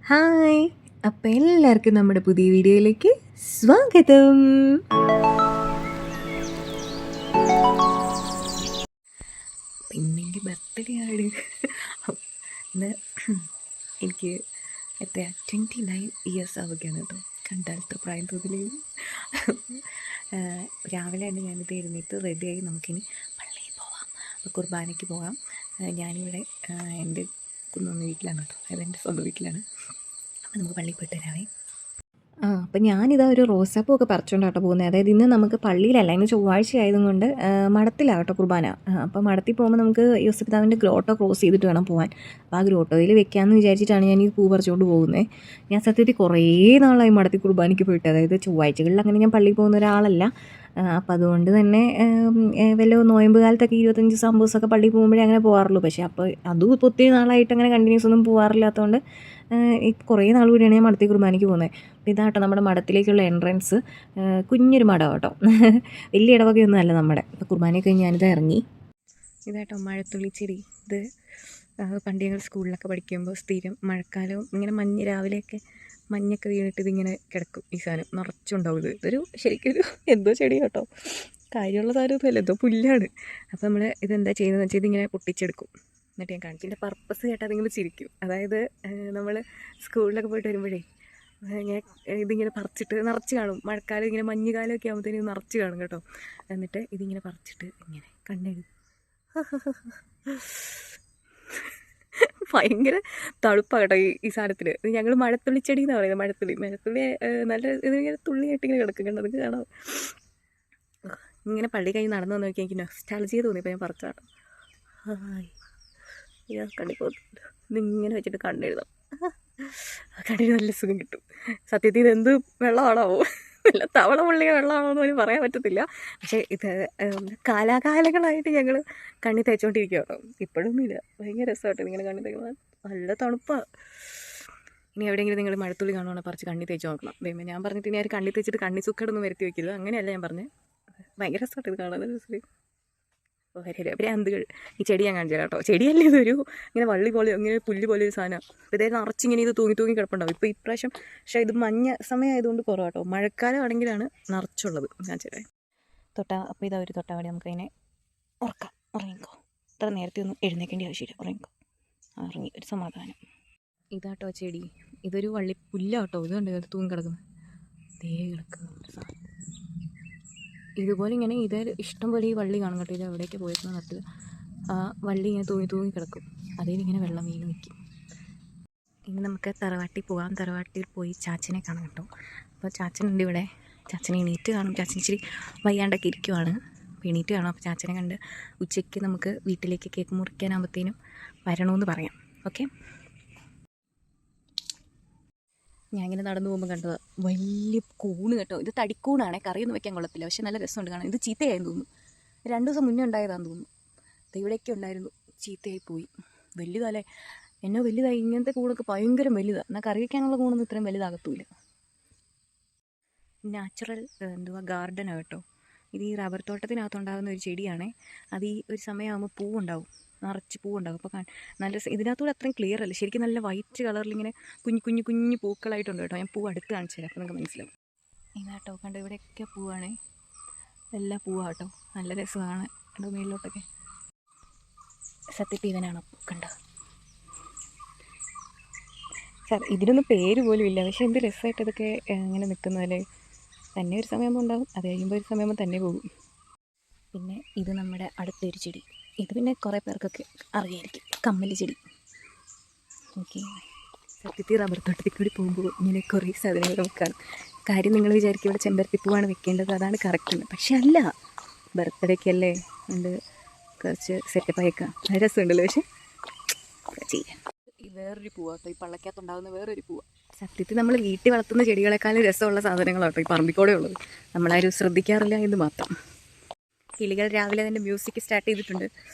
Hi, അപ്പം എല്ലാവർക്കും നമ്മുടെ പുതിയ വീഡിയോയിലേക്ക് സ്വാഗതം. ഇന്നെങ്കിൽ ബർത്ത്ഡേ ആണ്. ഇന്ന് എനിക്ക് എത്ര 29 ഇയേഴ്സ് ആവുകയാണ് കേട്ടോ. കണ്ടാലത്തെ പ്രായം തോന്നില്ല. രാവിലെ തന്നെ ഞാനിത് എഴുന്നേറ്റ് റെഡിയായി നമുക്കിനി പള്ളിയിൽ പോവാം, കുർബാനയ്ക്ക് പോകാം. ഞാനിവിടെ എൻ്റെ കുന്നൊന്ന് വീട്ടിലാണ് കേട്ടോ, അതെൻ്റെ സ്വന്തം വീട്ടിലാണ്. അപ്പോൾ നമുക്ക് പള്ളിയിൽ പോയിട്ട് വരാവേ. അപ്പം ഞാനിതാ ഒരു റോസാപ്പൂ പറിച്ചുകൊണ്ടാട്ടോ പോകുന്നത്. അതായത് ഇന്ന് നമുക്ക് പള്ളിയിലല്ല, ഇന്ന് ചൊവ്വാഴ്ച ആയതുകൊണ്ട് മഠത്തിലാകട്ടോ കുർബാന. അപ്പോൾ മഠത്തിൽ പോകുമ്പോൾ നമുക്ക് യോസഫ് പിതാവിൻ്റെ ഗ്രോട്ടോ ക്രോസ് ചെയ്തിട്ട് വേണം പോകാൻ. അപ്പോൾ ആ ഗ്രോട്ടോയിൽ വെക്കാമെന്ന് വിചാരിച്ചിട്ടാണ് ഞാൻ ഈ പൂ പറിച്ചുകൊണ്ട് പോകുന്നത്. ഞാൻ സത്യത്തിൽ കുറേ നാളായി മഠത്തിൽ കുർബാനയ്ക്ക് പോയിട്ട്, അതായത് ചൊവ്വാഴ്ചകളിൽ അങ്ങനെ ഞാൻ പള്ളിയിൽ പോകുന്ന ഒരാളല്ല. അപ്പം അതുകൊണ്ട് തന്നെ വല്ല നോയമ്പ് കാലത്തൊക്കെ 25 സംഭവമൊക്കെ പള്ളിയിൽ പോകുമ്പോഴേ അങ്ങനെ പോകാറുള്ളൂ. പക്ഷേ അപ്പോൾ അതും ഇപ്പോൾ ഒത്തിരി നാളായിട്ട് അങ്ങനെ കണ്ടിന്യൂസ് ഒന്നും പോകാറില്ലാത്തതുകൊണ്ട് കുറേ നാൾ കൂടിയാണ് ഞാൻ മഠത്തിൽ കുർബാനയ്ക്ക് പോകുന്നത്. അപ്പോൾ ഇതാട്ടോ നമ്മുടെ മഠത്തിലേക്കുള്ള എൻട്രൻസ്. കുഞ്ഞൊരു മഠം കേട്ടോ, വലിയ ഇടവകയൊന്നും അല്ല നമ്മുടെ. ഇപ്പോൾ കുർബാനയൊക്കെ ഞാനിത് ഇറങ്ങി. ഇതാട്ടോ മഴത്തുള്ളിച്ചെടി. ഇത് പണ്ട് ഞങ്ങൾ സ്കൂളിലൊക്കെ പഠിക്കുമ്പോൾ സ്ഥിരം മഴക്കാലവും ഇങ്ങനെ മഞ്ഞ് രാവിലെയൊക്കെ മഞ്ഞൊക്കെ വീണിട്ട് ഇതിങ്ങനെ കിടക്കും. ഈ സാധനം നിറച്ചുണ്ടാവും. ഇതൊരു ശരിക്കൊരു എന്തോ ചെടി കേട്ടോ, കാര്യമുള്ള സാധനമൊന്നുമല്ല, എന്തോ പുല്ലാണ്. അപ്പോൾ നമ്മൾ ഇതെന്താ ചെയ്യുന്നതെന്ന് വെച്ചാൽ ഇതിങ്ങനെ പൊട്ടിച്ചെടുക്കും. എന്നിട്ട് ഞാൻ കാണിച്ചു. ഇതിൻ്റെ പർപ്പസ് കേട്ടാൽ നിങ്ങൾ ചിരിക്കും. അതായത് നമ്മൾ സ്കൂളിലൊക്കെ പോയിട്ട് വരുമ്പോഴേ ഞാൻ ഇതിങ്ങനെ പറിച്ചിട്ട് നിറച്ച് കാണും. മഴക്കാലം ഇങ്ങനെ മഞ്ഞുകാലമൊക്കെ ആകുമ്പോഴത്തേനും നിറച്ച് കാണും കേട്ടോ. എന്നിട്ട് ഇതിങ്ങനെ പറിച്ചിട്ട് ഇങ്ങനെ കണ്ണെഴുതി ഭയങ്കര തണുപ്പാണ് കേട്ടോ ഈ സാധനത്തിൽ. ഇത് ഞങ്ങൾ മഴത്തുള്ളിച്ചെടി എന്നാണ് പറയുന്നത്. മഴത്തുള്ളി നല്ല ഇതിങ്ങനെ തുള്ളിയായിട്ട് ഇങ്ങനെ കിടക്കും. കണ്ടോ, നിങ്ങൾക്ക് കാണാം. ഇങ്ങനെ പള്ളി കഴിഞ്ഞ് നടന്നു നോക്കി എനിക്ക് നൊസ്റ്റാൾജിയ തോന്നിയപ്പോൾ ഞാൻ പറിച്ചാട്ടോ. ഹായ്, കണ്ണിപ്പോൾ ഇതിങ്ങനെ വെച്ചിട്ട് കണ്ണെഴുതാം. കണ്ണിന് നല്ല സുഖം കിട്ടും. സത്യത്തിൽ ഇതെന്ത് വെള്ളമാണോ, വല്ല തവള പുള്ളിയ വെള്ളമാണോ എന്ന് പോലും പറയാൻ പറ്റത്തില്ല. പക്ഷേ ഇത് കാലാകാലങ്ങളായിട്ട് ഞങ്ങൾ കണ്ണി തേച്ചുകൊണ്ടിരിക്കുക കേട്ടോ. ഇപ്പോഴൊന്നുമില്ല. ഭയങ്കര രസമായിട്ട് ഇങ്ങനെ കണ്ണി തേക്കുന്നത്. നല്ല തണുപ്പാണ്. ഇനി എവിടെയെങ്കിലും നിങ്ങൾ മഴത്തുള്ളി കാണുവാണെങ്കിൽ പറിച്ച് കണ്ണി തേച്ച് നോക്കണം. ദൈവമേ, ഞാൻ പറഞ്ഞിട്ട് ഇനി ആരും കണ്ണി തേച്ചിട്ട് കണ്ണി സുക്കടൊന്നും വരുത്തി വയ്ക്കില്ല. അങ്ങനെയല്ല ഞാൻ പറഞ്ഞത്. ഭയങ്കര രസമായിട്ട് ഇത് കാണാൻ. രസം. ഭ്രാന്തുകൾ. ഈ ചെടി ഞാൻ കാണിച്ചു തരാം കേട്ടോ. ചെടിയല്ലേ, ഇതൊരു ഇങ്ങനെ വള്ളി പോലെ ഇങ്ങനെ പുല്ല് പോലെ ഒരു സാധനം. അപ്പോൾ ഇതേ നിറച്ചിങ്ങനെ ഇത് തൂങ്ങി കിടപ്പുണ്ടാവും. ഇപ്പോൾ ഇപ്രാവശ്യം പക്ഷേ ഇത് മഞ്ഞ സമയമായതുകൊണ്ട് കുറവാട്ടോ. മഴക്കാലം ആണെങ്കിലാണ് നിറച്ചുള്ളത്. ഞാൻ ചെറിയ അപ്പോൾ ഇതാ ഒരു തൊട്ടാവടി നമുക്കതിനെ ഉറങ്ങിക്കോ. ഇത്ര നേരത്തെ ഒന്നും എഴുന്നേക്കേണ്ട ആവശ്യമില്ല. ഉറങ്ങി ഒരു സമാധാനം. ഇതാട്ടോ ചെടി. ഇതൊരു വള്ളി പുല്ലാട്ടോ. ഇതുകൊണ്ട് ഇത് തൂങ്ങി കിടക്കുന്നത്. ദേ കിടക്കുന്ന സാധനം. ഇതുപോലെ ഇങ്ങനെ ഇതേ ഇഷ്ടം പോലെ ഈ വള്ളി കാണും കേട്ടോ. ഇത് എവിടേക്ക് പോയിരുന്ന നട്ടിൽ ആ വള്ളി ഇങ്ങനെ തൂങ്ങി കിടക്കും. അതിൽ ഇങ്ങനെ വെള്ളം വീണ് നിൽക്കും. ഇനി നമുക്ക് തറവാട്ടിൽ പോകാം. തറവാട്ടിൽ പോയി ചാച്ചനെ കാണാം കേട്ടോ. അപ്പോൾ ചാച്ചനുണ്ട് ഇവിടെ. ചാച്ചനെ എണീറ്റ് കാണും. ചാച്ചൻ ഇച്ചിരി വയ്യാണ്ടൊക്കെ ഇരിക്കുവാണ്. അപ്പോൾ എണീറ്റ് കാണും. അപ്പോൾ ചാച്ചനെ കണ്ട് ഉച്ചയ്ക്ക് നമുക്ക് വീട്ടിലേക്ക് കേക്ക് മുറിക്കാനാകുമ്പോഴത്തേനും വരണമെന്ന് പറയാം. ഓക്കെ. ഞാൻ ഇങ്ങനെ നടന്നു പോകുമ്പോൾ കണ്ടത് വലിയ കൂണ് കേട്ടോ. ഇത് തടിക്കൂണാണേ. കറിയൊന്നും വെക്കാൻ കൊള്ളത്തില്ല, പക്ഷേ നല്ല രസമുണ്ട് കാണാൻ. ഇത് ചീത്തയായെന്ന് തോന്നുന്നു. 2 ദിവസം മുന്നേ ഉണ്ടായതാണെന്ന് തോന്നുന്നു. ഇവിടെയൊക്കെ ഉണ്ടായിരുന്നു, ചീത്തയായി പോയി. വലുതല്ലേ, എന്നോ വലുതായി. ഇങ്ങനത്തെ കൂണൊക്കെ ഭയങ്കര വലുതാണ്. എന്നാൽ കറി വയ്ക്കാനുള്ള കൂണൊന്നും ഇത്രയും വലുതാകത്തുമില്ല. നാച്ചുറൽ ഗാർഡനാണ് കേട്ടോ. ഇത് ഈ റബ്ബർ തോട്ടത്തിനകത്തുണ്ടാകുന്ന ഒരു ചെടിയാണേ. അത് ഈ ഒരു സമയമാകുമ്പോൾ പൂവുണ്ടാവും, നിറച്ച് പൂവുണ്ടാകും. അപ്പോൾ നല്ല ഇതിനകത്തൂടെ അത്രയും ക്ലിയർ അല്ല. ശരിക്കും നല്ല വൈറ്റ് കളറിൽ ഇങ്ങനെ കുഞ്ഞു പൂക്കളായിട്ടുണ്ട് കേട്ടോ. ഞാൻ പൂവ് അടുത്ത് കാണിച്ചു തരാം, അപ്പോൾ നിങ്ങൾക്ക് മനസ്സിലാവും. ഇതാട്ടോ കണ്ടോ, ഇവിടെയൊക്കെ പൂവാണേ. എല്ലാ പൂവാണ് കേട്ടോ. നല്ല രസമാണ് കേട്ടോ. മേളിലോട്ടൊക്കെ സത്യത്തിൽ ഇവനാണ് കണ്ടോ. സാർ ഇതിനൊന്നും പേര് പോലും ഇല്ല, പക്ഷേ എന്ത് രസമായിട്ട് ഇതൊക്കെ ഇങ്ങനെ നിൽക്കുന്നതല്ലേ. തന്നെ ഒരു സമയമാകുമ്പോൾ ഉണ്ടാകും, അത് കഴിയുമ്പോൾ ഒരു സമയമാകുമ്പോൾ തന്നെ പോകും. പിന്നെ ഇത് നമ്മുടെ അടുത്തൊരു ചെടി. ഇത് പിന്നെ കുറേ പേർക്കൊക്കെ അറിയായിരിക്കും, കമ്മലി ചെടി. ഓക്കെ. സത്യത്തിൽ റബ്ബർ തോട്ടത്തിൽ കൂടി പോകുമ്പോൾ ഇങ്ങനെ കുറേ സാധനങ്ങൾ നമുക്ക് കാര്യം നിങ്ങൾ വിചാരിക്കും ഇവിടെ ചെമ്പരത്തിപ്പൂവാണ് വെക്കേണ്ടത്, അതാണ് കറക്റ്റ്. പക്ഷെ അല്ല, ബർത്ത്ഡേക്കല്ലേ ഉണ്ട് കുറച്ച് സെറ്റപ്പായേക്കാം. നല്ല രസമുണ്ടല്ലോ. പക്ഷേ ചെയ്യാം. ഈ വേറൊരു പൂവാട്ടോ, ഈ പള്ളക്കകത്തുണ്ടാകുന്ന വേറൊരു പൂവ്. സത്യത്തിൽ നമ്മൾ വീട്ടിൽ വളർത്തുന്ന ചെടികളെക്കാളും രസമുള്ള സാധനങ്ങളാട്ടോ ഈ പറമ്പിക്കൂടെ ഉള്ളത്. നമ്മളാരും ശ്രദ്ധിക്കാറില്ല എന്ന് മാത്രം. കിളികൾ രാവിലെ തന്നെ മ്യൂസിക് സ്റ്റാർട്ട് ചെയ്തിട്ടുണ്ട്.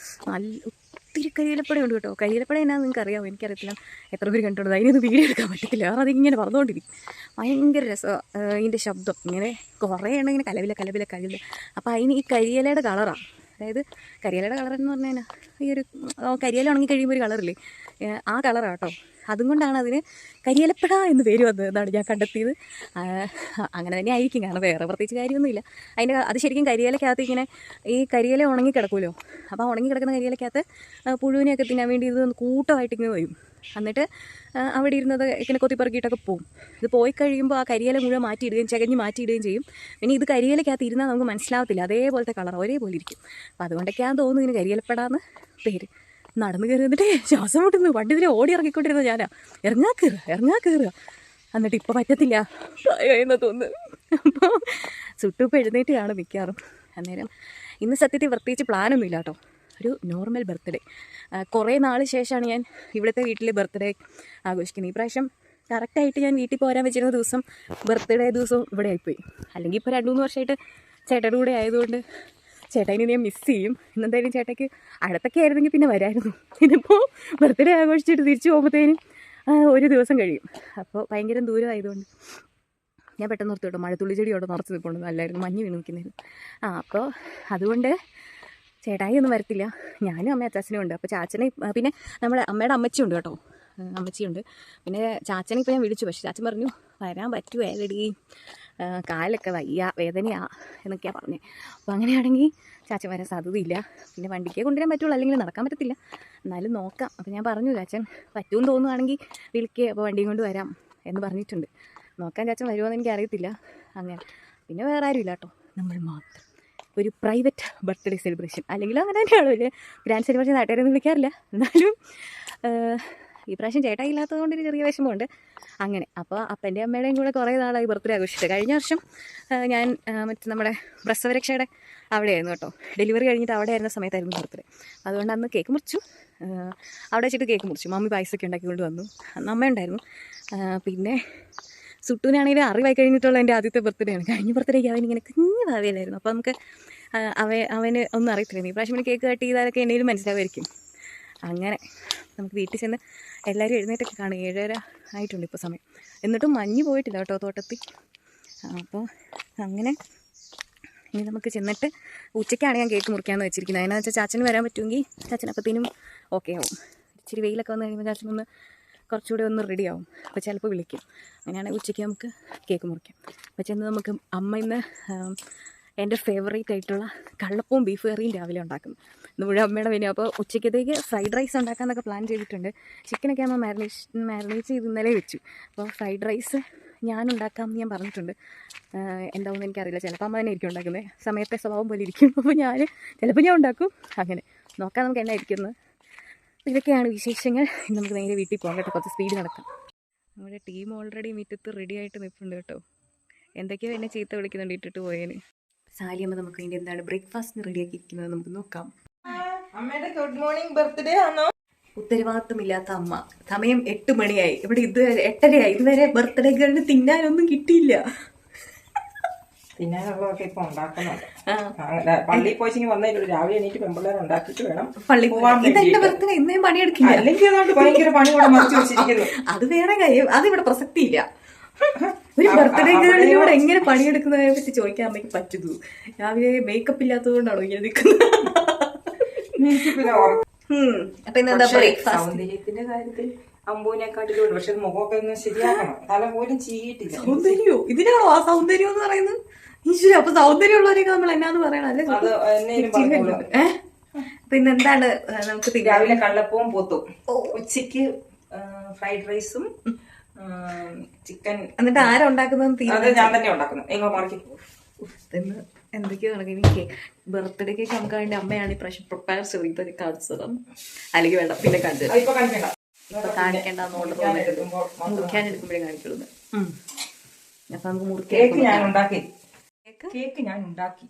നല്ല ഒത്തിരി കരിയിലപ്പടയുണ്ട് കേട്ടോ. കരിയിലപ്പട എന്നാന്ന് നിങ്ങൾക്ക് അറിയാമോ? എനിക്കറിയത്തില്ല, എത്ര പേര് കണ്ടിട്ടുണ്ട്. അതിനൊന്നും വീഡിയോ എടുക്കാൻ പറ്റത്തില്ല, കാരണം അതിങ്ങനെ പറഞ്ഞുകൊണ്ടിരിക്കും. ഭയങ്കര രസമാണ് ഇതിൻ്റെ ശബ്ദം. ഇങ്ങനെ കുറേ എണ്ണം ഇങ്ങനെ കലവില. അപ്പോൾ അതിന് ഈ കരിയിലയുടെ കളറാണ്. അതായത് കരിയിലയുടെ കളറെന്ന് പറഞ്ഞു കഴിഞ്ഞാൽ ഈ ഒരു കരിയില ഉണങ്ങി കഴിയുമ്പോൾ ഒരു കളറില്ലേ, ആ കളറാണ് കേട്ടോ. അതുകൊണ്ടാണ് അതിന് കരിയിലപ്പഴ എന്ന് പേര് വന്നത് എന്നാണ് ഞാൻ കണ്ടെത്തിയത്. അങ്ങനെ തന്നെ ആയിരിക്കും, കാരണം വേറെ പ്രത്യേകിച്ച് കാര്യമൊന്നുമില്ല. അത് ശരിക്കും കരിയിലക്കകത്ത് ഇങ്ങനെ ഈ കരിയില ഉണങ്ങിക്കിടക്കുമല്ലോ, അപ്പോൾ ഉണങ്ങിക്കിടക്കുന്ന കരിയിലക്കകത്ത് പുഴുവിനെയൊക്കെ തിന്നാൻ വേണ്ടി ഇതൊന്ന് കൂട്ടമായിട്ട് ഇങ്ങനെ വരും. എന്നിട്ട് അവിടെ ഇരുന്നത് ഇങ്ങനെ കൊത്തിപ്പറക്കിയിട്ടൊക്കെ പോകും. ഇത് പോയി കഴിയുമ്പോൾ ആ കരിയില മുഴുവൻ മാറ്റിയിടുകയും ചകഞ്ഞ് മാറ്റിയിടുകയും ചെയ്യും. പിന്നെ ഇത് കരിയിലക്കകത്ത് ഇരുന്നാൽ നമുക്ക് മനസ്സിലാവത്തില്ല, അതേപോലത്തെ കളർ ഒരേപോലെ ഇരിക്കും. അപ്പോൾ അതുകൊണ്ടൊക്കെയാണെന്ന് തോന്നുന്നു ഇങ്ങനെ കരിയിലപ്പെടാന്ന് പേര്. നടന്ന് കയറി വന്നിട്ട് ശ്വാസം മുട്ടുന്നു. വണ്ടി ഇതിൽ ഓടി ഇറങ്ങിക്കൊണ്ടിരുന്നത് ഞാനാ, ഇറങ്ങാ കയറുക. എന്നിട്ട് ഇപ്പോൾ പറ്റത്തില്ല എന്ന് തോന്നുന്നു. അപ്പോൾ സുട്ടുപ്പോൾ എഴുന്നേറ്റ് കാണും മിക്കാറും. അന്നേരം ഇന്ന് സത്യത്തിൽ പ്രത്യേകിച്ച് പ്ലാനൊന്നും ഇല്ല കേട്ടോ, ഒരു നോർമൽ ബർത്ത്ഡേ. കുറേ നാൾ ശേഷമാണ് ഞാൻ ഇവിടുത്തെ വീട്ടിൽ ബർത്ത്ഡേ ആഘോഷിക്കുന്നത്. ഈ പ്രാവശ്യം കറക്റ്റായിട്ട് ഞാൻ വീട്ടിൽ പോരാൻ വെച്ചിരുന്ന ദിവസം ബർത്ത്ഡേ ദിവസവും ഇവിടെ ആയിപ്പോയി. അല്ലെങ്കിൽ ഇപ്പോൾ 2-3 വർഷമായിട്ട് ചേട്ടയുടെ കൂടെ ആയതുകൊണ്ട് ചേട്ടനെ ഞാൻ മിസ് ചെയ്യും. ഇന്നെന്തായാലും ചേട്ടയ്ക്ക് അടുത്തൊക്കെ ആയിരുന്നെങ്കിൽ പിന്നെ വരായിരുന്നു. ഇതിപ്പോൾ ബർത്ത്ഡേ ആഘോഷിച്ചിട്ട് തിരിച്ചു പോകുമ്പോഴത്തേനും ഒരു ദിവസം കഴിയും. അപ്പോൾ ഭയങ്കര ദൂരമായതുകൊണ്ട് ഞാൻ പെട്ടെന്ന് ഓർത്തു കേട്ടോ, മഴത്തുള്ളി ചെടി അവിടെ നിറച്ച് നിൽപ്പുണ്ട്, നല്ലായിരുന്നു, മഞ്ഞ് വീണ് നിൽക്കുന്നതിന്. അപ്പോൾ അതുകൊണ്ട് ചേട്ടായി ഒന്നും വരത്തില്ല, ഞാനും അമ്മയും അച്ചാച്ചനും ഉണ്ട്. അപ്പോൾ ചാച്ചനെ പിന്നെ നമ്മുടെ അമ്മയുടെ അമ്മച്ചിയുണ്ട് കേട്ടോ, അമ്മച്ചിയുണ്ട്. പിന്നെ ചാച്ചനെ ഇപ്പോൾ ഞാൻ വിളിച്ചു, പക്ഷേ ചാച്ചൻ പറഞ്ഞു വരാൻ പറ്റുമേലടി, കാലൊക്കെ വയ്യ, വേദനയാ എന്നൊക്കെയാണ് പറഞ്ഞത്. അപ്പോൾ അങ്ങനെയാണെങ്കിൽ ചാച്ചൻ വരാൻ സാധ്യതയില്ല. പിന്നെ വണ്ടിക്കേ കൊണ്ടുവരാൻ പറ്റുള്ളൂ, അല്ലെങ്കിൽ നടക്കാൻ പറ്റത്തില്ല. എന്നാലും നോക്കാം. അപ്പോൾ ഞാൻ പറഞ്ഞു ചാച്ചൻ പറ്റുമെന്ന് തോന്നുകയാണെങ്കിൽ വിളിക്കുക, അപ്പോൾ വണ്ടിയും കൊണ്ട് വരാം എന്ന് പറഞ്ഞിട്ടുണ്ട്. നോക്കാൻ ചാച്ചൻ വരുമോയെന്ന് എനിക്കറിയത്തില്ല. അങ്ങനെ പിന്നെ വേറെ ആരും ഇല്ല കേട്ടോ, നമ്മൾ മാത്രം. ഒരു പ്രൈവറ്റ് ബർത്ത്ഡേ സെലിബ്രേഷൻ, അല്ലെങ്കിൽ അങ്ങനെ തന്നെയാണോ, വലിയ ഗ്രാൻഡ് സെലിബ്രേഷൻ നാട്ടുകാരൊന്നും വിളിക്കാറില്ല. എന്നാലും ഈ പ്രാവശ്യം ചേട്ടായി ഇല്ലാത്തതുകൊണ്ട് ഒരു ചെറിയ വിഷമമുണ്ട്. അങ്ങനെ അപ്പോൾ അപ്പൻ്റെ അമ്മയുടെയും കൂടെ കുറേ നാളായി ബർത്ത്ഡേ ആഘോഷിച്ചത്. കഴിഞ്ഞ വർഷം ഞാൻ മറ്റേ നമ്മുടെ പ്രസവരക്ഷയുടെ അവിടെയായിരുന്നു കേട്ടോ, ഡെലിവറി കഴിഞ്ഞിട്ട് അവിടെ ആയിരുന്ന സമയത്തായിരുന്നു ബർത്ത്ഡേ. അതുകൊണ്ട് അന്ന് കേക്ക് മുറിച്ചു, അവിടെ വെച്ചിട്ട് കേക്ക് മുറിച്ചു. മമ്മി പായസമൊക്കെ ഉണ്ടാക്കിക്കൊണ്ട് വന്നു, അന്ന് അമ്മ ഉണ്ടായിരുന്നു. പിന്നെ സുട്ടുവിനാണെങ്കിലും അറിവായി കഴിഞ്ഞിട്ടുള്ള എൻ്റെ ആദ്യത്തെ ബർത്ത്ഡേ ആണ്. കഴിഞ്ഞ ബർത്ത്ഡേക്ക് അവനിങ്ങനെ കുഞ്ഞു ഭാവിയിലായിരുന്നു. അപ്പോൾ നമുക്ക് അവന് ഒന്നും അറിയത്തില്ല. ഈ പ്രാവശ്യം കേക്ക് കട്ട് ചെയ്താലൊക്കെ എന്തെങ്കിലും മനസ്സിലാവുമായിരിക്കും. അങ്ങനെ നമുക്ക് വീട്ടിൽ ചെന്ന് എല്ലാവരും എഴുന്നേറ്റൊക്കെ കാണും. 7:30 ആയിട്ടുണ്ട് ഇപ്പോൾ സമയം. എന്നിട്ടും മഞ്ഞ് പോയിട്ടില്ല കേട്ടോ തോട്ടത്തിൽ. അപ്പോൾ അങ്ങനെ ഇനി നമുക്ക് ചെന്നിട്ട് ഉച്ചയ്ക്കാണ് ഞാൻ കേക്ക് മുറിക്കാമെന്ന് വെച്ചിരിക്കുന്നത്. അതിനാന്ന് വെച്ചാൽ ചാച്ചന് വരാൻ പറ്റുമെങ്കിൽ ചാച്ചൻ അപ്പത്തേനും ഓക്കെ ആവും. ഇച്ചിരി വെയിലൊക്കെ വന്നു കഴിയുമ്പോൾ ചാച്ചനൊന്ന് കുറച്ചുകൂടെ ഒന്ന് റെഡി ആവും. അപ്പോൾ ചിലപ്പോൾ വിളിക്കും. അങ്ങനെയാണെങ്കിൽ ഉച്ചയ്ക്ക് നമുക്ക് കേക്ക് മുറിക്കാം. അപ്പോൾ ചെന്ന് നമുക്ക് അമ്മ ഇന്ന് എൻ്റെ ഫേവറേറ്റ് ആയിട്ടുള്ള കള്ളപ്പവും ബീഫ് കറിയും രാവിലെ ഉണ്ടാക്കുന്നു. ഇന്ന് മുഴുവൻ അമ്മയുടെ മെനു. അപ്പോൾ ഉച്ചയ്ക്കത്തേക്ക് ഫ്രൈഡ് റൈസ് ഉണ്ടാക്കാമെന്നൊക്കെ പ്ലാൻ ചെയ്തിട്ടുണ്ട്. ചിക്കനൊക്കെ അമ്മ മാരിനേറ്റ് ചെയ്ത് ഇന്നലെ വെച്ചു. അപ്പോൾ ഫ്രൈഡ് റൈസ് ഞാനുണ്ടാക്കാമെന്ന് ഞാൻ പറഞ്ഞിട്ടുണ്ട്. എന്താവുമെന്ന് എനിക്കറിയില്ല, ചിലപ്പോൾ അമ്മ തന്നെ ആയിരിക്കും ഉണ്ടാക്കുന്നത്. സമയത്തെ സ്വഭാവം പോലെ ഇരിക്കും. അപ്പോൾ ചിലപ്പോൾ ഞാൻ ഉണ്ടാക്കും. അങ്ങനെ നോക്കാം നമുക്ക് എന്നാ ഇരിക്കുന്നത്. ഇതൊക്കെയാണ് വിശേഷങ്ങൾ. നമുക്ക് നേരെ വീട്ടിൽ പോകാം കേട്ടോ, കുറച്ച് സ്പീഡ് നടക്കാം. നമ്മുടെ ടീം ഓൾറെഡി മുറ്റത്ത് റെഡി ആയിട്ട് നിൽപ്പുണ്ട് കേട്ടോ. എന്തൊക്കെയോ എന്നെ ചീത്ത വിളിക്കുന്നുണ്ട് ഇട്ടിട്ട് പോയേന്. സാലിയമ്മ നമുക്ക് വേണ്ടി എന്താണ് ബ്രേക്ക്ഫാസ്റ്റിന് റെഡിയാക്കി ഇരിക്കുന്നത് നമുക്ക് നോക്കാം. അമ്മയുടെ ഗുഡ് മോർണിംഗ് ബർത്ത്ഡേ ആണോ? ഉത്തരവാദിത്തമില്ലാത്ത അമ്മ. സമയം 8 മണിയായി, ഇവിടെ ഇതുവരെ 8:30 ഇതുവരെ ബർത്ത്ഡേ ഗേളിന് തിന്നാനൊന്നും കിട്ടിയില്ല. തിന്നാനുള്ളതൊക്കെ ഇപ്പൊ ഉണ്ടാക്കുന്നുണ്ട്. പള്ളിയിൽ പോയി വന്നേക്കുള്ളൂ. രാവിലെ എണീറ്റ് പെമ്പിള്ളേർ ഉണ്ടാക്കിയിട്ട് വേണം പള്ളി പോവാൻ. ഇതെന്റെ ബർത്ത്ഡേ ഇന്നേം പണിയെടുക്കില്ല, അല്ലെങ്കിൽ അതുകൊണ്ട് ഭയങ്കര പണി കൂടെ മറിച്ച് വെച്ചിരിക്കുന്നു. അത് വേറെ കാര്യം, അതിവിടെ പ്രസക്തിയില്ല. ഒരു ബർത്ത്ഡേ ഗേളിലൂടെ എങ്ങനെ പണിയെടുക്കുന്നതിനെ പറ്റി ചോദിക്കാൻ അമ്മയ്ക്ക് പറ്റുന്നു. രാവിലെ മേക്കപ്പ് ഇല്ലാത്തത് കൊണ്ടാണോ ഇങ്ങനെ നിൽക്കുന്നത്? അപ്പൊ ഇന്നെന്താ സൗന്ദര്യത്തിന്റെ കാര്യത്തിൽ അമ്പൂനെക്കാട്ടിലുണ്ട്. പക്ഷെ മുഖമൊക്കെ ഒന്ന് ശരിയാക്കണം. തല പോലും ചീകിയിട്ടില്ല. സൗന്ദര്യോ? ഇതിനാണോ ആ സൗന്ദര്യം എന്ന് പറയുന്നത്? ഈശ്വര, അപ്പൊ സൗന്ദര്യമുള്ളവരൊക്കെ നമ്മൾ എന്നാന്ന് പറയണം അല്ലേ? അപ്പൊ ഇന്നെന്താണ് നമുക്ക് രാവിലെ കള്ളപ്പവും പോത്തും, ഉച്ചക്ക് ഫ്രൈഡ് റൈസും ചിക്കൻ. എന്നിട്ട് ആരാ ഉണ്ടാക്കുന്നത്? ഞാൻ തന്നെ ഉണ്ടാക്കുന്നത്. എന്തൊക്കെയോ എനിക്ക് ബർത്ത്ഡേ കേക്ക് നമുക്ക് വേണ്ടി അമ്മയാണ് ഈ പ്രാവശ്യം പ്രിപ്പയർ ചെയ്ത് കാണിച്ചത്. അല്ലെങ്കിൽ വേണ്ട പിന്നെ കാണിച്ചത്. ഇപ്പൊ കാണിക്കേണ്ടെന്നുകൊണ്ട് മുറിക്കാനെടുക്കുമ്പോഴേ കാണിക്കുള്ളൂ. അപ്പൊ നമുക്ക് മുറിക്കാൻ കേക്ക് ഞാൻ ഉണ്ടാക്കി.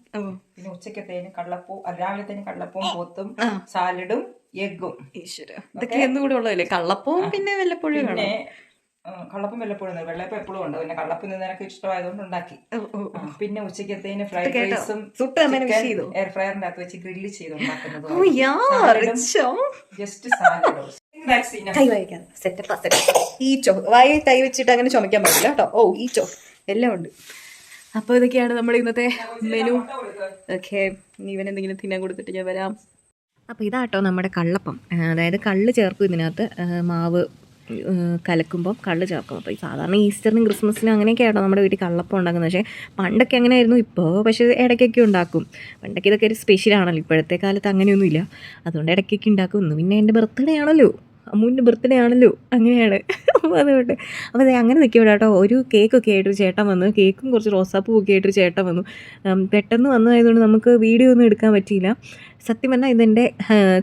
പിന്നെ ഉച്ചക്കത്തേന് കള്ളപ്പവും രാവിലത്തേന് കള്ളപ്പവും പോത്തും സാലഡും എഗ്ഗും. ഈശ്വര, ഇതൊക്കെ എന്നുകൂടെ ഉള്ളതല്ലേ? കള്ളപ്പവും പിന്നെ വല്ലപ്പോഴും പിന്നെ കള്ളപ്പം വല്ലപ്പോഴും, വെള്ളപ്പം എപ്പോഴും ഉണ്ട്. പിന്നെ കള്ളപ്പം നിനക്ക് ഇഷ്ടമായതുകൊണ്ട് ഉണ്ടാക്കി. പിന്നെ ഉച്ചക്കത്തേന് ഫ്രൈഡ് റൈസും എയർ ഫ്രയറിന്റെ അകത്ത് വെച്ച് ഗ്രില്ല് ചെയ്ത് ഉണ്ടാക്കുന്നത്. Just salad. കൈ വെച്ചിട്ട് അങ്ങനെ ചുമക്കാൻ പറ്റില്ല കേട്ടോ. ഈച്ചോ എല്ലാം ഉണ്ട്. അപ്പോൾ ഇതൊക്കെയാണ് നമ്മുടെ ഇന്നത്തെ മെനു. ഓക്കെ, ഇവൻ എന്തെങ്കിലും തിന്നാൻ കൊടുത്തിട്ട് ഞാൻ വരാം. അപ്പോൾ ഇതാട്ടോ നമ്മുടെ കള്ളപ്പം. അതായത് കള്ള് ചേർക്കും ഇതിനകത്ത്, മാവ് കലക്കുമ്പം കള്ള് ചേർക്കും. അപ്പോൾ ഈ സാധാരണ ഈസ്റ്ററിനും ക്രിസ്മസിനും അങ്ങനെയൊക്കെയാണോ നമ്മുടെ വീട്ടിൽ കള്ളപ്പം ഉണ്ടാക്കുന്നത്. പക്ഷേ പണ്ടൊക്കെ അങ്ങനെയായിരുന്നു. ഇപ്പോൾ പക്ഷേ ഇടയ്ക്കൊക്കെ ഉണ്ടാക്കും. പണ്ടൊക്കെ ഇതൊക്കെ ഒരു സ്പെഷ്യലാണല്ലോ. ഇപ്പോഴത്തെ കാലത്ത് അങ്ങനെയൊന്നുമില്ല. അതുകൊണ്ട് ഇടയ്ക്കൊക്കെ ഉണ്ടാക്കും. ഒന്ന് പിന്നെ എൻ്റെ ബർത്ത്ഡേ ആണല്ലോ, അമ്മൂൻ്റെ ബർത്ത്ഡേ ആണല്ലോ, അങ്ങനെയാണ്. അപ്പോൾ അതുകൊണ്ട് അപ്പോൾ അതെ അങ്ങനെ നിൽക്കും കേട്ടോ. ഒരു കേക്കൊക്കെ ആയിട്ടൊരു ചേട്ടൻ വന്നു, കേക്കും കുറച്ച് റോസാപ്പൂവൊക്കെ ആയിട്ടൊരു ചേട്ടൻ വന്നു. പെട്ടെന്ന് വന്നതായതുകൊണ്ട് നമുക്ക് വീഡിയോ ഒന്നും എടുക്കാൻ പറ്റിയില്ല. സത്യം പറഞ്ഞാൽ ഇതെൻ്റെ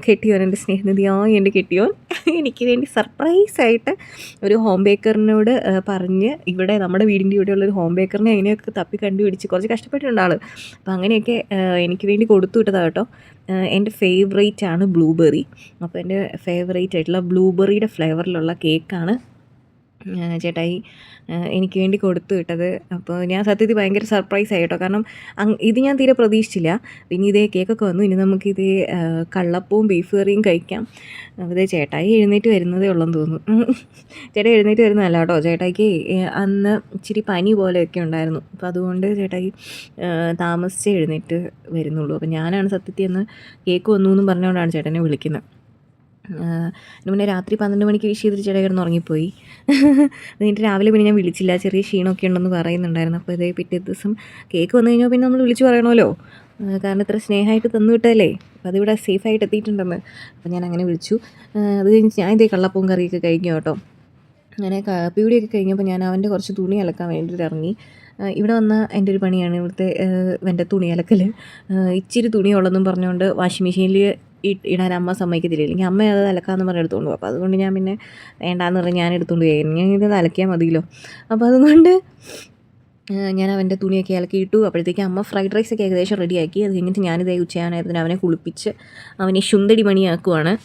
കെട്ടിയോൻ, എൻ്റെ സ്നേഹനിധിയായ എൻ്റെ കെട്ടിയോൻ എനിക്ക് വേണ്ടി സർപ്രൈസായിട്ട് ഒരു ഹോം ബേക്കറിനോട് പറഞ്ഞ് ഇവിടെ നമ്മുടെ വീടിൻ്റെ ഇവിടെയുള്ളൊരു ഹോം ബേക്കറിനെ അതിനെയൊക്കെ തപ്പി കണ്ടുപിടിച്ച് കുറച്ച് കഷ്ടപ്പെട്ടിട്ടുണ്ട് ആൾ. അപ്പോൾ അങ്ങനെയൊക്കെ എനിക്ക് വേണ്ടി കൊടുത്തു വിട്ടതാണ് കേട്ടോ. എൻ്റെ ഫേവറേറ്റ് ആണ് ബ്ലൂബെറി. അപ്പോൾ എൻ്റെ ഫേവറേറ്റ് ആയിട്ടുള്ള ബ്ലൂബെറിയുടെ ഫ്ലേവറിലുള്ള കേക്കാണ് ചേട്ടായി എനിക്ക് വേണ്ടി കൊടുത്തു വിട്ടത്. അപ്പോൾ ഞാൻ സത്യത്തിൽ ഭയങ്കര സർപ്രൈസായി കേട്ടോ. കാരണം ഇത് ഞാൻ തീരെ പ്രതീക്ഷിച്ചില്ല. പിന്നെ ഇതേ കേക്കൊക്കെ വന്നു. ഇനി നമുക്കിത് കള്ളപ്പവും ബീഫ് കറിയും കഴിക്കാം. അതേ ചേട്ടായി എഴുന്നേറ്റ് വരുന്നതേ ഉള്ളെന്ന് തോന്നുന്നു. ചേട്ടായി എഴുന്നേറ്റ് വരുന്നതല്ല കേട്ടോ. ചേട്ടായിക്ക് അന്ന് ഇച്ചിരി പനി പോലെയൊക്കെ ഉണ്ടായിരുന്നു. അപ്പോൾ അതുകൊണ്ട് ചേട്ടായി താമസിച്ച് എഴുന്നേറ്റ് വരുന്നുള്ളൂ. അപ്പോൾ ഞാനാണ് സത്യത്തിൽ അന്ന് കേക്ക് വന്നു എന്നും പറഞ്ഞുകൊണ്ടാണ് ചേട്ടനെ വിളിക്കുന്നത്. പിന്നെ രാത്രി 12 മണിക്ക് വിഷ് ചെയ്തിട്ട് ചേട്ടാ കിടന്ന് ഉറങ്ങിപ്പോയി. എന്നിട്ട് രാവിലെ പിന്നെ ഞാൻ വിളിച്ചില്ല, ചെറിയ ക്ഷീണമൊക്കെ ഉണ്ടെന്ന് പറയുന്നുണ്ടായിരുന്നു. അപ്പോൾ ഇതേ പിറ്റേ ദിവസം കേക്ക് വന്നു കഴിഞ്ഞാൽ പിന്നെ നമ്മൾ വിളിച്ച് പറയണമല്ലോ, കാരണം ഇത്ര സ്നേഹമായിട്ട് തന്നു വിട്ടതല്ലേ. അപ്പോൾ അതിവിടെ സേഫായിട്ട് എത്തിയിട്ടുണ്ടെന്ന്. അപ്പോൾ ഞാൻ അങ്ങനെ വിളിച്ചു. അത് കഴിഞ്ഞ് ഞാൻ ഇതേ കള്ളപ്പവും കറിയൊക്കെ കഴിക്കും കേട്ടോ. അങ്ങനെ കാപ്പിയുടെയൊക്കെ കഴിഞ്ഞപ്പോൾ ഞാൻ അവൻ്റെ കുറച്ച് തുണി അലക്കാൻ വേണ്ടിയിട്ട് ഇറങ്ങി. ഇവിടെ വന്ന എൻ്റെ ഒരു പണിയാണ് ഇവിടുത്തെ എൻ്റെ തുണി അലക്കൽ. ഇച്ചിരി തുണിയുള്ളതെന്നും പറഞ്ഞുകൊണ്ട് വാഷിംഗ് മെഷീനിൽ ഇടാൻ അമ്മ സമ്മതിക്കത്തില്ല. ഇല്ലെങ്കിൽ അമ്മ അത് അലക്കാമെന്ന് പറഞ്ഞ് എടുത്തുകൊണ്ട് പോകും. അപ്പോൾ അതുകൊണ്ട് ഞാൻ പിന്നെ വേണ്ടാന്ന് പറഞ്ഞ് ഞാൻ എടുത്തുകൊണ്ട് പോയി. ഞാൻ ഇത് അലക്കിയാൽ മതിയല്ലോ. അപ്പോൾ അതുകൊണ്ട് ഞാൻ അവൻ്റെ തുണിയൊക്കെ ഇളക്കിയിട്ടു. അപ്പോഴത്തേക്ക് അമ്മ ഫ്രൈഡ് റൈസൊക്കെ ഏകദേശം റെഡിയാക്കി. അത് കഴിഞ്ഞിട്ട് ഞാനിതേ ഉച്ചയാനായതിന് അവനെ കുളിപ്പിച്ച് അവനെ ശുന്തടി മണിയാക്കുവാണ്.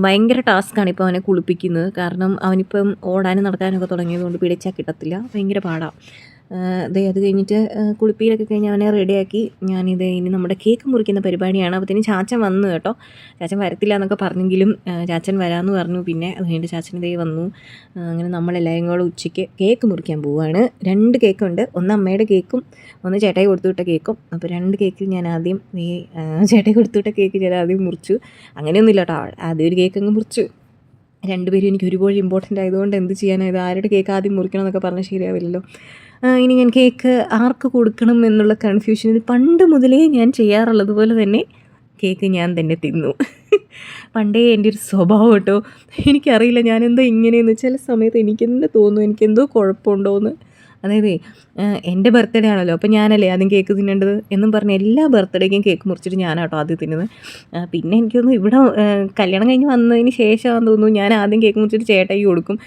ഭയങ്കര ടാസ്ക്കാണ് ഇപ്പോൾ അവനെ കുളിപ്പിക്കുന്നത്. കാരണം അവനിപ്പം ഓടാനും നടക്കാനൊക്കെ തുടങ്ങിയതുകൊണ്ട് പിടിച്ചാൽ കിട്ടത്തില്ല, ഭയങ്കര പാടാണ്. അത് കഴിഞ്ഞിട്ട് കുളിപ്പിയിലൊക്കെ കഴിഞ്ഞ് അവനെ റെഡിയാക്കി. ഇനി നമ്മുടെ കേക്ക് മുറിക്കുന്ന പരിപാടിയാണ്. അപ്പോഴത്തേനും ചാച്ചൻ വന്നു കേട്ടോ. ചാച്ചൻ വരത്തില്ല എന്നൊക്കെ പറഞ്ഞെങ്കിലും ചാച്ചൻ വരാമെന്ന് പറഞ്ഞു. പിന്നെ അത് കഴിഞ്ഞിട്ട് ചാച്ചൻ വന്നു. അങ്ങനെ നമ്മളെല്ലാവരും കൂടെ ഉച്ചയ്ക്ക് കേക്ക് മുറിക്കാൻ പോവുകയാണ്. 2 കേക്കുണ്ട്. ഒന്ന് അമ്മയുടെ കേക്കും ഒന്ന് ചേട്ടായി കൊടുത്തുവിട്ട കേക്കും. അപ്പോൾ 2 കേക്ക് ഞാൻ ആദ്യം ചേട്ടായി കൊടുത്തുവിട്ട കേക്ക് ഞാൻ ആദ്യം മുറിച്ചു. അങ്ങനെയൊന്നുമില്ല കേട്ടോ, ആദ്യം ഒരു കേക്ക് അങ്ങ് മുറിച്ചു. 2 പേരും എനിക്ക് ഒരുപോലെ ഇമ്പോർട്ടൻ്റ് ആയതുകൊണ്ട് എന്ത് ചെയ്യാനായത്, ആരുടെ കേക്ക് ആദ്യം മുറിക്കണം എന്നൊക്കെ പറഞ്ഞാൽ ശരിയാവില്ലല്ലോ. ഇനി ഞാൻ കേക്ക് ആർക്ക് കൊടുക്കണം എന്നുള്ള കൺഫ്യൂഷനിൽ പണ്ട് മുതലേ ഞാൻ ചെയ്യാറുള്ളത് പോലെ തന്നെ കേക്ക് ഞാൻ തന്നെ തിന്നു. പണ്ടേ എൻ്റെ ഒരു സ്വഭാവം കേട്ടോ. എനിക്കറിയില്ല ഞാനെന്തോ ഇങ്ങനെയെന്ന്. ചില സമയത്ത് എനിക്കെന്നെ തോന്നുന്നു എനിക്കെന്തോ കുഴപ്പമുണ്ടോയെന്ന്. അതായത് എൻ്റെ ബർത്ത്ഡേ ആണല്ലോ, അപ്പോൾ ഞാനല്ലേ ആദ്യം കേക്ക് തിന്നേണ്ടത് എന്നും പറഞ്ഞ് എല്ലാ ബർത്ത്ഡേക്കും കേക്ക് മുറിച്ചിട്ട് ഞാനാട്ടോ ആദ്യം തിന്നുന്നത്. പിന്നെ എനിക്ക് തോന്നുന്നു ഇവിടെ കല്യാണം കഴിഞ്ഞ് വന്നതിന് ശേഷമാണെന്ന് തോന്നുന്നു ഞാൻ ആദ്യം കേക്ക് മുറിച്ചിട്ട് ചേട്ടായിക്ക് കൊടുക്കും.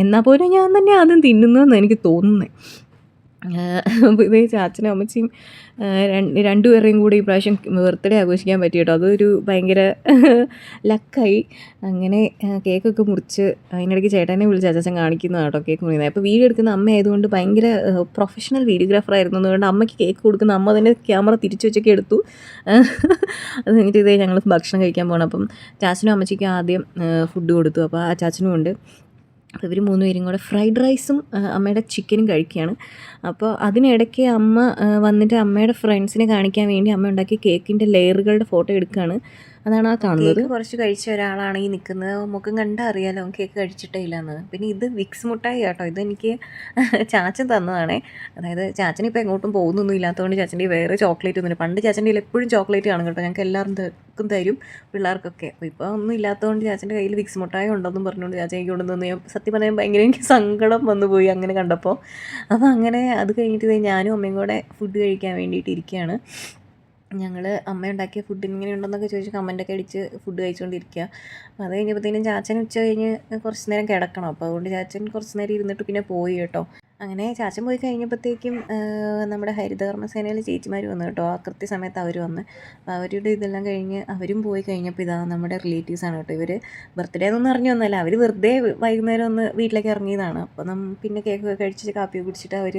എന്നാൽ പോലും ഞാൻ തന്നെ ആദ്യം തിന്നുന്നതെന്ന് എനിക്ക് തോന്നുന്നത്. അപ്പോൾ ഇതേ ചാച്ചനും അമ്മച്ചിയും രണ്ടുപേരെയും കൂടി ഈ പ്രാവശ്യം ബർത്ത്ഡേ ആഘോഷിക്കാൻ പറ്റി കേട്ടോ. അതൊരു ഭയങ്കര ലക്കായി. അങ്ങനെ കേക്കൊക്കെ മുറിച്ച് അതിനിടയ്ക്ക് ചേട്ടനെ വിളിച്ച് അച്ചാച്ചൻ കാണിക്കുന്നതാണ് കേട്ടോ കേക്ക് മുറിക്കുന്നത്. അപ്പോൾ വീഡിയോ എടുക്കുന്ന അമ്മ ആയതുകൊണ്ട് ഭയങ്കര പ്രൊഫഷണൽ വീഡിയോഗ്രാഫർ ആയിരുന്നു. അതുകൊണ്ട് അമ്മയ്ക്ക് കേക്ക് കൊടുക്കുന്ന അമ്മ തന്നെ ക്യാമറ തിരിച്ചു വെച്ചൊക്കെ എടുത്തു. അത് കഴിഞ്ഞിട്ട് ഇതേ ഞങ്ങൾ ഭക്ഷണം കഴിക്കാൻ പോകണം. അപ്പം ചാച്ചനും അമ്മച്ചിക്കും ആദ്യം ഫുഡ് കൊടുത്തു. അപ്പോൾ ആ ചാച്ചനും ഉണ്ട്. അപ്പോൾ ഇവർ 3 പേരും കൂടെ ഫ്രൈഡ് റൈസും അമ്മയുടെ ചിക്കനും കഴിക്കുകയാണ്. അപ്പോൾ അതിനിടയ്ക്ക് അമ്മ വന്നിട്ട് അമ്മയുടെ ഫ്രണ്ട്സിനെ കാണിക്കാൻ വേണ്ടി അമ്മ ഉണ്ടാക്കിയ കേക്കിൻ്റെ ലെയറുകളുടെ ഫോട്ടോ എടുക്കുകയാണ്. അതാണ് ആ കാണുന്നത്. കുറച്ച് കഴിച്ച ഒരാളാണ് ഈ നിൽക്കുന്നത്. മുഖം കണ്ടാൽ അറിയാലോ കേക്ക് കഴിച്ചിട്ടേ ഇല്ലയെന്ന്. പിന്നെ ഇത് വിക്സ് മുട്ടായി കേട്ടോ. ഇതെനിക്ക് ചാച്ചൻ തന്നതാണേ. അതായത് ചാച്ചൻ ഇപ്പോൾ എങ്ങോട്ടും പോകുന്നൊന്നും ഇല്ലാത്തതുകൊണ്ട് ചാച്ചൻ്റെ വേറെ ചോക്ലേറ്റ് ഒന്നുമില്ല. പണ്ട് ചാച്ചൻ്റെ കയ്യിൽ എപ്പോഴും ചോക്ലേറ്റ് കാണും കേട്ടോ. ഞങ്ങൾക്ക് എല്ലാവർക്കും തരും, പിള്ളേർക്കൊക്കെ. അപ്പോൾ ഇപ്പോൾ ഒന്നും ഇല്ലാത്തതുകൊണ്ട് ചാച്ചൻ്റെ കയ്യിൽ വിക്സ് മുട്ടായി ഉണ്ടെന്നും പറഞ്ഞുകൊണ്ട് ചാച്ചൻ എനിക്ക് കൊണ്ടുവന്ന് ഞാൻ സത്യം പറയാൻ ഭയങ്കര എനിക്ക് സങ്കടം വന്നു പോയി അങ്ങനെ കണ്ടപ്പോൾ. അപ്പോൾ അങ്ങനെ അത് കഴിഞ്ഞിട്ട് ഞാനും അമ്മയും കൂടെ ഫുഡ് കഴിക്കാൻ വേണ്ടിയിട്ട് ഇരിക്കുകയാണ്. ഞങ്ങൾ അമ്മ ഉണ്ടാക്കിയ ഫുഡ് ഇങ്ങനെ ഉണ്ടെന്നൊക്കെ ചോദിച്ച് കമൻറ്റൊക്കെ അടിച്ച് ഫുഡ് കഴിച്ചുകൊണ്ടിരിക്കുക. അപ്പോൾ അത് കഴിഞ്ഞപ്പോഴത്തേനും ചാച്ചൻ ഉച്ച കഴിഞ്ഞ് കുറച്ച് നേരം കിടക്കണം. അപ്പോൾ അതുകൊണ്ട് ചാച്ചൻ കുറച്ച് നേരം ഇരുന്നിട്ട് പിന്നെ പോയി കേട്ടോ. അങ്ങനെ ചാച്ചൻ പോയി കഴിഞ്ഞപ്പോഴത്തേക്കും നമ്മുടെ ഹരിതകർമ്മസേനയിലെ ചേച്ചിമാർ വന്നു കേട്ടോ. ആ കൃത്യസമയത്ത് അവർ വന്ന്. അപ്പോൾ അവരുടെ ഇതെല്ലാം കഴിഞ്ഞ് അവരും പോയി കഴിഞ്ഞപ്പോൾ ഇതാ നമ്മുടെ റിലേറ്റീവ്സാണ് കേട്ടോ. ഇവർ ബർത്ത്ഡേ എന്നൊന്നും അറിഞ്ഞു വന്നല്ല, അവർ വെറുതെ വൈകുന്നേരം ഒന്ന് വീട്ടിലേക്ക് ഇറങ്ങിയതാണ്. അപ്പോൾ പിന്നെ കേക്കൊക്കെ കഴിച്ചിട്ട് കാപ്പി കുടിച്ചിട്ട് അവർ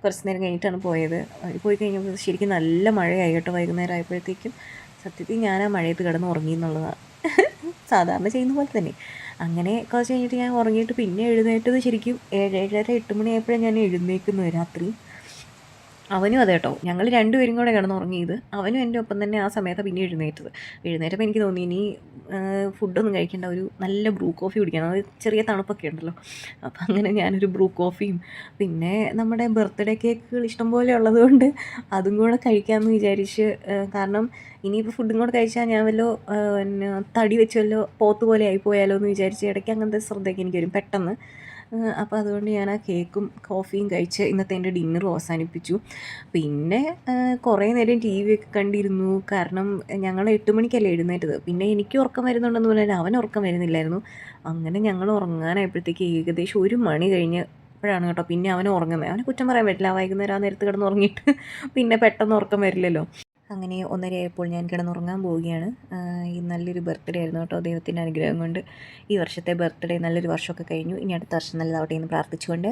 കുറച്ച് നേരം കഴിഞ്ഞിട്ടാണ് പോയത്. അവർ പോയി കഴിഞ്ഞപ്പോൾ ശരിക്കും നല്ല മഴയായി കേട്ടോ. വൈകുന്നേരം ആയപ്പോഴത്തേക്കും സത്യത്തിൽ ഞാൻ ആ മഴയത്ത് കിടന്ന് ഉറങ്ങി എന്നുള്ളതാണ് സാധാരണ ചെയ്യുന്ന പോലെ തന്നെ. അങ്ങനെ കുറച്ച് കഴിഞ്ഞിട്ട് ഞാൻ ഉറങ്ങിയിട്ട് പിന്നെ എഴുന്നേറ്റത് ശരിക്കും 7:30 8 മണിയായപ്പോഴാണ് ഞാൻ എഴുന്നേക്കുന്നത് രാത്രി. അവനും അതെ കേട്ടോ, ഞങ്ങൾ രണ്ടുപേരും കൂടെ കിടന്നുറങ്ങിയത്. അവനും എൻ്റെ ഒപ്പം തന്നെ ആ സമയത്ത് പിന്നെ എഴുന്നേറ്റപ്പോൾ എനിക്ക് തോന്നി ഇനി ഫുഡൊന്നും കഴിക്കേണ്ട, ഒരു നല്ല ബ്രൂ കോഫി കുടിക്കണം. അത് ചെറിയ തണുപ്പൊക്കെ ഉണ്ടല്ലോ. അപ്പം അങ്ങനെ ഞാനൊരു ബ്രൂ കോഫിയും പിന്നെ നമ്മുടെ ബർത്ത്ഡേ കേക്കുകൾ ഇഷ്ടംപോലെ ഉള്ളതുകൊണ്ട് അതും കൂടെ കഴിക്കാമെന്ന് വിചാരിച്ച്. കാരണം ഇനിയിപ്പോൾ ഫുഡും കൂടെ കഴിച്ചാൽ ഞാൻ വല്ലോ പിന്നെ തടി വെച്ച് വല്ലോ പോത്ത് പോലെ ആയിപ്പോയാലോ എന്ന് വിചാരിച്ച് ഇടയ്ക്ക് അങ്ങനത്തെ ശ്രദ്ധയൊക്കെ എനിക്ക് വരും പെട്ടെന്ന്. അപ്പോൾ അതുകൊണ്ട് ഞാൻ ആ കേക്കും കോഫിയും കഴിച്ച് ഇന്നത്തെ എൻ്റെ ഡിന്നറും അവസാനിപ്പിച്ചു. പിന്നെ കുറേ നേരം ടി വി ഒക്കെ കണ്ടിരുന്നു. കാരണം ഞങ്ങൾ 8 മണിക്കല്ലേ എഴുന്നേറ്റത്. പിന്നെ എനിക്ക് ഉറക്കം വരുന്നുണ്ടെന്ന് പറഞ്ഞാൽ അവന് ഉറക്കം വരുന്നില്ലായിരുന്നു. അങ്ങനെ ഞങ്ങൾ ഉറങ്ങാനായപ്പോഴത്തേക്ക് ഏകദേശം 1 മണി കഴിഞ്ഞപ്പോഴാണ് കേട്ടോ പിന്നെ അവൻ ഉറങ്ങുന്നത്. അവനെ കുറ്റം പറയാൻ പറ്റില്ല, വൈകുന്നേരം ആ നേരത്ത് കിടന്ന് ഉറങ്ങിയിട്ട് പിന്നെ പെട്ടെന്ന് ഉറക്കം വരില്ലല്ലോ. അങ്ങനെ 1:30 ആയപ്പോൾ ഞാൻ കിടന്നുറങ്ങാൻ പോവുകയാണ്. ഈ നല്ലൊരു ബർത്ത്ഡേ ആയിരുന്നു കേട്ടോ, ദൈവത്തിൻ്റെ അനുഗ്രഹം കൊണ്ട് ഈ വർഷത്തെ ബർത്ത്ഡേ നല്ലൊരു വർഷമൊക്കെ കഴിഞ്ഞു. ഇനി അടുത്ത വർഷം നല്ലതാവട്ടെ എന്ന് പ്രാർത്ഥിച്ചുകൊണ്ട്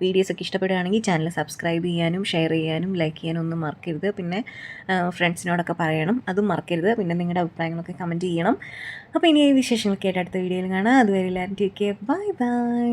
വീഡിയോസൊക്കെ ഇഷ്ടപ്പെടുകയാണെങ്കിൽ ചാനൽ സബ്സ്ക്രൈബ് ചെയ്യാനും ഷെയർ ചെയ്യാനും ലൈക്ക് ചെയ്യാനും ഒന്നും മറക്കരുത്. പിന്നെ ഫ്രണ്ട്സിനോടൊക്കെ പറയണം, അതും മറക്കരുത്. പിന്നെ നിങ്ങളുടെ അഭിപ്രായങ്ങളൊക്കെ കമൻറ്റ് ചെയ്യണം. അപ്പോൾ ഇനി ഈ വിശേഷങ്ങളൊക്കെ ആയിട്ട് അടുത്ത വീഡിയോയിൽ കാണാം. അതുവരെ എല്ലാവരും ടേക്ക് കെയർ, ബൈ ബൈ.